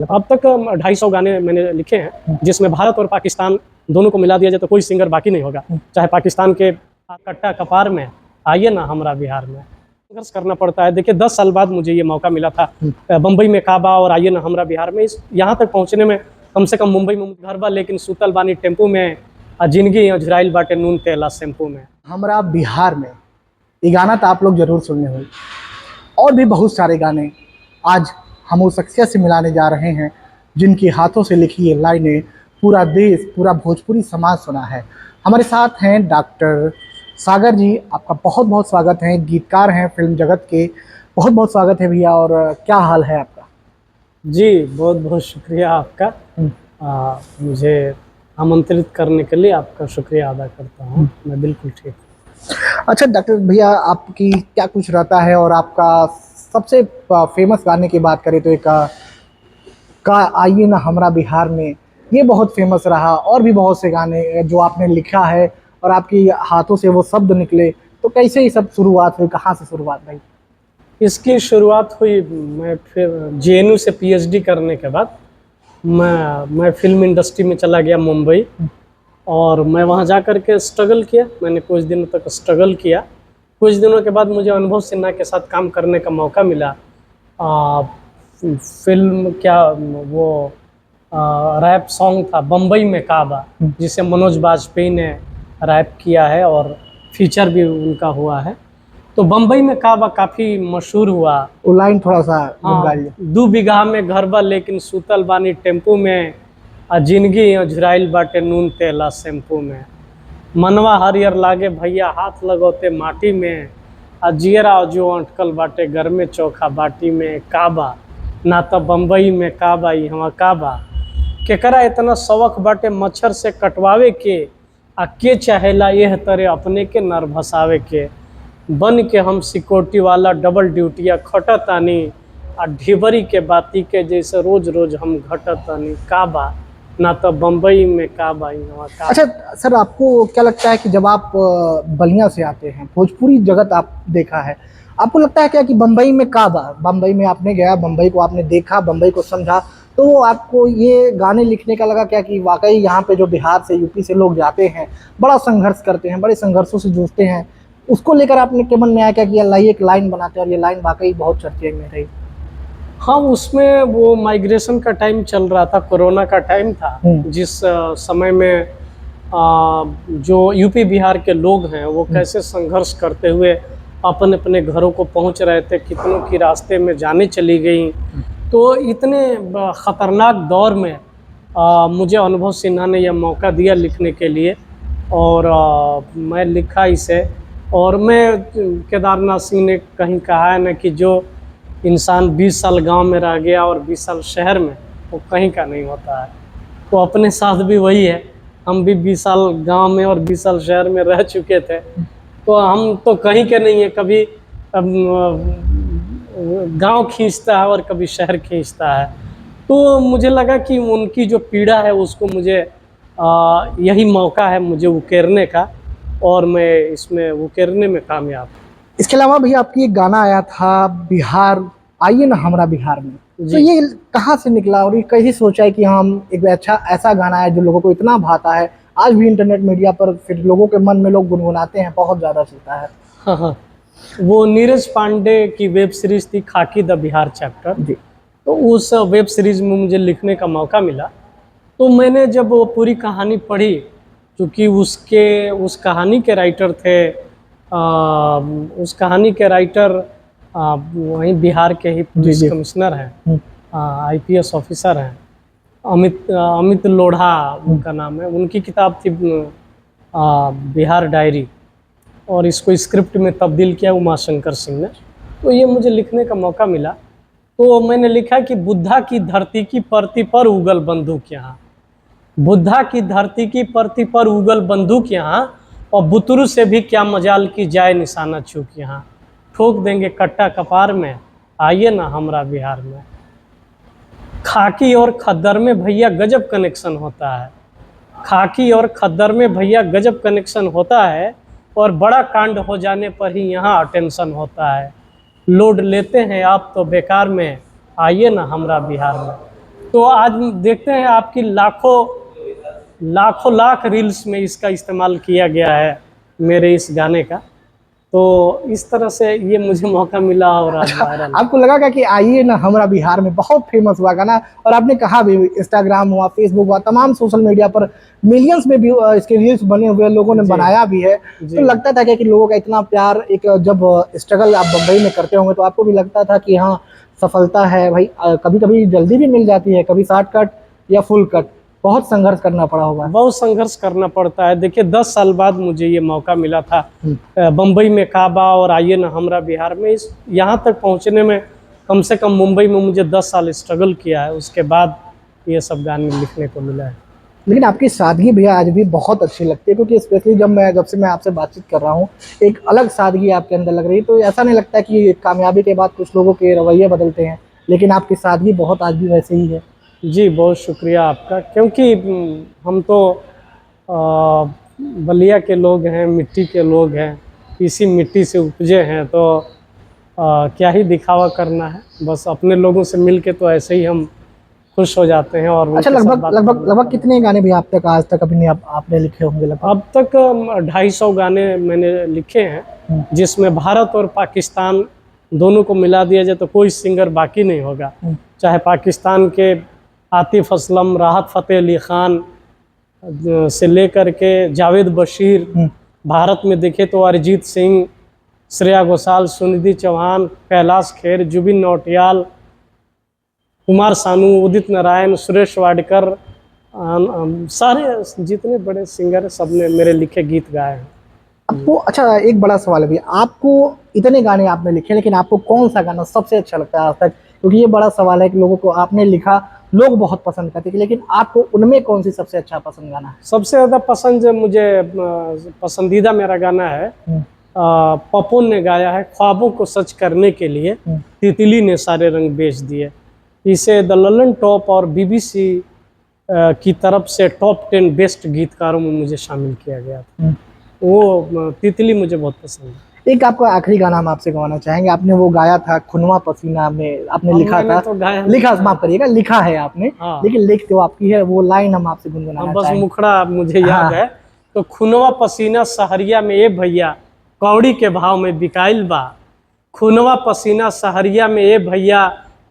अब तक 250 गाने मैंने लिखे हैं, जिसमें भारत और पाकिस्तान दोनों को मिला दिया जाए तो कोई सिंगर बाकी नहीं होगा। चाहे पाकिस्तान के कट्टा कपार में, आइए ना हमरा बिहार में। संघर्ष करना पड़ता है। देखिए 10 साल बाद मुझे ये मौका मिला था बम्बई में काबा और आइए ना हमरा बिहार में। इस यहाँ तक पहुँचने में कम से कम मुंबई में घर बा लेकिन सुतल बानी टेम्पू में, जिंदगी अझुराइल बाटे नून तेला शैम्पू में। हमरा बिहार में ये गाना तो आप लोग जरूर सुनने होंगे। और भी बहुत सारे गाने आज हम उस शख्सियत से मिलाने जा रहे हैं जिनके हाथों से लिखी ये लाइनें पूरा देश, पूरा भोजपुरी समाज सुना है। हमारे साथ हैं डॉक्टर सागर जी। आपका बहुत बहुत स्वागत है। गीतकार हैं फिल्म जगत के। बहुत बहुत स्वागत है भैया। और क्या हाल है आपका? जी बहुत बहुत शुक्रिया आपका। मुझे आमंत्रित करने के लिए आपका शुक्रिया अदा करता हूँ। मैं बिल्कुल ठीक हूँ। अच्छा डॉक्टर भैया, आपकी क्या कुछ रहता है? और आपका सबसे फेमस गाने की बात करें तो एक का आइए ना हमरा बिहार में, ये बहुत फेमस रहा। और भी बहुत से गाने जो आपने लिखा है और आपकी हाथों से वो शब्द निकले, तो कैसे ये सब शुरुआत हुई? कहाँ से शुरुआत भाई? इसकी शुरुआत हुई, मैं फिर जेएनयू से पीएचडी करने के बाद मैं फिल्म इंडस्ट्री में चला गया मुंबई। और मैं वहाँ जा कर के स्ट्रगल किया। मैंने कुछ दिनों तक स्ट्रगल किया। कुछ दिनों के बाद मुझे अनुभव सिन्हा के साथ काम करने का मौका मिला। फिल्म क्या वो रैप सॉन्ग था बम्बई में काबा, जिसे मनोज बाजपेयी ने रैप किया है और फीचर भी उनका हुआ है। तो बम्बई में काबा काफ़ी मशहूर हुआ। वो लाइन थोड़ा सा गुनगुनाइए। 2 बीघा में घर बा लेकिन सुतल बानी टेम्पू में, जिंदगी अझुराइल बाटे नून तेला शैम्पू में। मनवा हरियर लागे भैया हाथ लगौते माटी में, जियरा जो अटकल बाटे घर में चौखा बाटी में। काबा ना तो बम्बई में काबा यहाँ काबा, केकरा इतना शौक बाटे मच्छर से कटवावे के चाहेला यह तरे अपने के नर भसावे के। बन के हम सिक्योरिटी वाला डबल ड्यूटिया खटतानी, ढिबरी के बाती के जैसे रोज रोज हम घटतानी। काबा ना तो बम्बई में काबा यहाँ काबा। अच्छा सर, आपको क्या लगता है कि जब आप बलिया से आते हैं, भोजपुरी जगत आप देखा है, आपको लगता है क्या कि बम्बई में काबा, बम्बई में आपने गया, बम्बई को आपने देखा, बम्बई को समझा, तो आपको ये गाने लिखने का लगा क्या कि वाकई यहाँ पे जो बिहार से, यूपी से लोग जाते हैं, बड़ा संघर्ष करते हैं, बड़े संघर्षों से जूझते हैं, उसको लेकर आपने के मन में आया क्या कि अल्लाह एक लाइन बनाते हैं और ये लाइन वाकई बहुत चर्चे में रही? हाँ, उसमें वो माइग्रेशन का टाइम चल रहा था, कोरोना का टाइम था, जिस समय में जो यूपी बिहार के लोग हैं वो कैसे संघर्ष करते हुए अपने अपने घरों को पहुंच रहे थे, कितनों की रास्ते में जाने चली गई। तो इतने ख़तरनाक दौर में मुझे अनुभव सिन्हा ने यह मौका दिया लिखने के लिए और मैं लिखा इसे। और मैं केदारनाथ सिंह ने कहीं कहा है ना कि जो इंसान 20 साल गांव में रह गया और 20 साल शहर में, वो कहीं का नहीं होता है। तो अपने साथ भी वही है। हम भी 20 साल गांव में और 20 साल शहर में रह चुके थे, तो हम तो कहीं के नहीं है। कभी गांव खींचता है और कभी शहर खींचता है। तो मुझे लगा कि उनकी जो पीड़ा है उसको मुझे यही मौका है मुझे उकेरने का, और मैं इसमें उकेरने में कामयाब। इसके अलावा भैया आपकी एक गाना आया था बिहार, आइए ना हमरा बिहार में, तो ये कहाँ से निकला और ये कैसे सोचा है कि हम एक अच्छा ऐसा गाना है जो लोगों को इतना भाता है, आज भी इंटरनेट मीडिया पर फिर लोगों के मन में लोग गुनगुनाते हैं, बहुत ज़्यादा चलता है? हाँ, वो नीरज पांडे की वेब सीरीज थी खाकी द बिहार चैप्टर जी। तो उस वेब सीरीज में मुझे लिखने का मौका मिला। तो मैंने जब वो पूरी कहानी पढ़ी, क्योंकि उस कहानी के राइटर थे, उस कहानी के राइटर वहीं बिहार के ही पुलिस कमिश्नर हैं, आईपीएस ऑफिसर हैं, अमित लोढ़ा उनका नाम है। उनकी किताब थी बिहार डायरी, और इसको स्क्रिप्ट में तब्दील किया उमाशंकर सिंह ने। तो ये मुझे लिखने का मौका मिला। तो मैंने लिखा कि बुद्धा की धरती की परती पर उगल बंदूक यहाँ, बुद्धा की धरती की परती पर उगल बंदूक यहाँ, और बुतरू से भी क्या मजाल की जाए निशाना चूक यहाँ। ठोक देंगे कट्टा कपार में, आइए ना हमरा बिहार में। खाकी और खद्दर में भैया गजब कनेक्शन होता है, खाकी और खद्दर में भैया गजब कनेक्शन होता है, और बड़ा कांड हो जाने पर ही यहाँ अटेंशन होता है। लोड लेते हैं आप तो बेकार में, आइए ना हमरा बिहार में। तो आज देखते हैं आपकी लाखों लाख रील्स में इसका इस्तेमाल किया गया है मेरे इस गाने का। तो इस तरह से ये मुझे मौका मिला और आज वायरल। आपको लगा क्या कि आइए ना हमरा बिहार में बहुत फेमस हुआ गाना, और आपने कहा भी इंस्टाग्राम हुआ, फेसबुक हुआ, तमाम सोशल मीडिया पर मिलियंस में भी इसके रील्स बने हुए, लोगों ने जी। बनाया भी है। जी। तो लगता था क्या कि लोगों का इतना प्यार, एक जब स्ट्रगल आप बम्बई में करते होंगे तो आपको भी लगता था कि हाँ सफलता है भाई, कभी कभी जल्दी भी मिल जाती है, कभी शॉर्टकट या फुल कट, बहुत संघर्ष करना पड़ा होगा। बहुत संघर्ष करना पड़ता है। देखिए 10 साल बाद मुझे ये मौका मिला था हम्म। बम्बई में काबा और आइए ना हमरा बिहार में। इस यहाँ तक पहुँचने में कम से कम मुंबई में मुझे 10 साल स्ट्रगल किया है, उसके बाद ये सब गाने लिखने को मिला है। लेकिन आपकी सादगी भैया आज भी बहुत अच्छी लगती है, क्योंकि स्पेशली जब से मैं आपसे बातचीत कर रहा हूँ, एक अलग सादगी आपके अंदर लग रही है। तो ऐसा नहीं लगता कि कामयाबी के बाद कुछ लोगों के रवैये बदलते हैं, लेकिन आपकी सादगी बहुत आज भी वैसे ही है। जी बहुत शुक्रिया आपका, क्योंकि हम तो बलिया के लोग हैं, मिट्टी के लोग हैं, इसी मिट्टी से उपजे हैं। तो क्या ही दिखावा करना है, बस अपने लोगों से मिल के तो ऐसे ही हम खुश हो जाते हैं। और अच्छा, उनके साथ लगभग बात लगभग करना लगभग कितने गाने भी आप तक आज तक अपने आपने लिखे होंगे लगभग? अब तक 250 गाने मैंने लिखे हैं, जिसमें भारत और पाकिस्तान दोनों को मिला दिया जाए तो कोई सिंगर बाकी नहीं होगा। चाहे पाकिस्तान के आतिफ असलम, राहत फ़तेह अली ख़ान से लेकर के जावेद बशीर, भारत में देखे तो अरिजीत सिंह, श्रेया घोषाल, सुनिधि चौहान, कैलाश खेर, जुबिन नौटियाल, कुमार सानू, उदित नारायण, सुरेश वाडकर, सारे जितने बड़े सिंगर सबने मेरे लिखे गीत गाए हैं। आपको, अच्छा एक बड़ा सवाल है भैया, आपको इतने गाने आपने लिखे, लेकिन आपको कौन सा गाना सबसे अच्छा लगता है आज तक? क्योंकि ये बड़ा सवाल है कि लोगों को आपने लिखा, लोग बहुत पसंद करते हैं, लेकिन आपको उनमें कौन सी सबसे अच्छा पसंद गाना है? सबसे ज़्यादा पसंद जो मुझे पसंदीदा मेरा गाना है, पप्पू ने गाया है, ख्वाबों को सच करने के लिए तितली ने सारे रंग बेच दिए। इसे द ललन टॉप और BBC की तरफ से टॉप 10 बेस्ट गीतकारों में मुझे शामिल किया गया था। वो तितली मुझे बहुत पसंद है। एक आपका आखिरी गाना हम आपसे गवाना चाहेंगे, आपने वो गाया था खुनवा पसीना में, आपने लिखा था, तो गाया लिखा, माफ करिएगा, लिखा है आपने, हाँ। लेकिन लिख तो आपकी है, वो लाइन हम आपसे गुनगुनाना बस चाहेंगे। मुखड़ा मुझे याद है। तो खुनवा पसीना सहरिया में ए भैया, कौड़ी के भाव में बिकाइल बा। खुनवा पसीना सहरिया में ए भैया,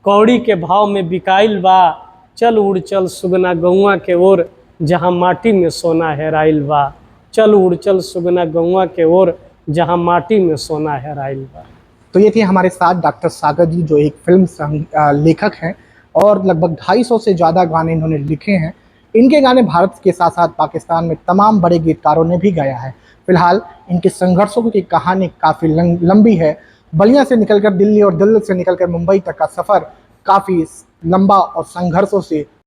कौड़ी के भाव में बिकाइल बा। चल उड़ चल सुगना गौआ के ओर, जहाँ माटी में सोना हेराइल बा। चल उड़ चल सुगना गौआ के ओर, जहाँ माटी में सोना हेराइल बा। तो ये थे हमारे साथ डॉक्टर सागर जी, जो एक फिल्म लेखक हैं और लगभग 250 से ज़्यादा गाने इन्होंने लिखे हैं। इनके गाने भारत के साथ साथ पाकिस्तान में तमाम बड़े गीतकारों ने भी गाया है। फिलहाल इनके संघर्षों की कहानी काफ़ी लंबी है। बलिया से निकलकर दिल्ली और दिल्ली से निकलकर मुंबई तक का सफ़र काफ़ी लंबा और संघर्षों से